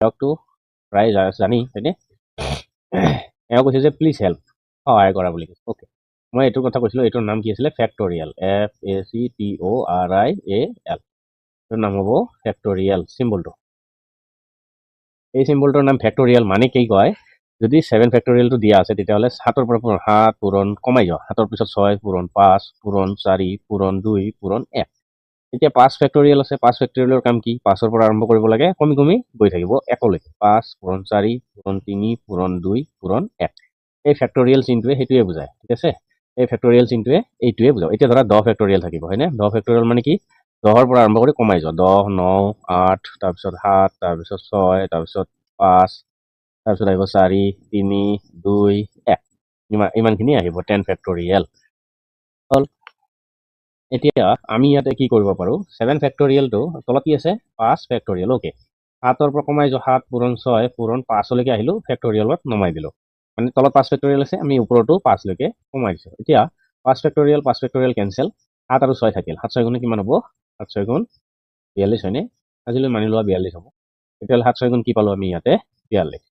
তেওঁকতো প্ৰায় জানি হয়নে এওঁ কৈছে যে প্লিজ হেল্প সহায় কৰা বুলি কৈছে অ'কে মই এইটোৰ কথা কৈছিলোঁ এইটোৰ নাম কি আছিলে ফেক্টৰিয়েল FACTORIAL এইটোৰ নাম হ'ব ফেক্টৰিয়েল চিম্বলটো এই চিম্বলটোৰ নাম ফেক্টৰিয়েল মানে কি কয় যদি 7 ফেক্টৰিয়েলটো দিয়া আছে তেতিয়াহ'লে 7ৰ পৰা 7 পূৰণ কমাই যোৱা 7ৰ পিছত 6 পূৰণ 5 পূৰণ 4 পূৰণ 2 পূৰণ 1 এতিয়া 5 ফেক্টৰিয়েল আছে 5 ফেক্টৰিয়েলৰ কাম কি 5ৰ পৰা আৰম্ভ কৰিব লাগে কমি কমি গৈ থাকিব 1লৈকে 5 পূৰণ 4 পূৰণ 3 পূৰণ 2 পূৰণ 1 এই ফেক্টৰিয়েল চিনটোৱে সেইটোৱে বুজায় ঠিক আছে এই ফেক্টৰিয়েল চিনটোৱে এইটোৱে বুজায় এতিয়া ধৰা 10 ফেক্টৰিয়েল থাকিব হয়নে 10 ফেক্টৰিয়েল মানে কি 10ৰ পৰা আৰম্ভ কৰি কমাই যোৱা 10 9 8 তাৰপিছত 7 তাৰপিছত 6 তাৰপিছত 5 তাৰপিছত আহিব 4 3 2 1 ইমানখিনি আহিব 10 ফেক্টৰিয়েল হ'ল এতিয়া আমি ইয়াতে কি কৰিব পাৰোঁ 7 ফেক্টৰিয়েলটো তলত কি আছে 5 ফেক্টৰিয়েল অ'কে 7ৰ পৰা কমাই যোৱা 7 পূৰণ 6 পূৰণ 5লৈকে আহিলোঁ ফেক্টৰিয়েলত নমাই দিলোঁ মানে তলত 5 ফেক্টৰিয়েল আছে আমি ওপৰতো 5লৈকে কমাই দিছোঁ এতিয়া 5 ফেক্টৰিয়েল কেঞ্চেল 7 আৰু 6 থাকিল 7 6 গুণে কিমান হ'ব 7 6 গুণ 42 হয়নে আজিলৈ মানি লোৱা 42 হ'ব তেতিয়াহ'লে 7 6 গুণ কি পালোঁ আমি ইয়াতে 42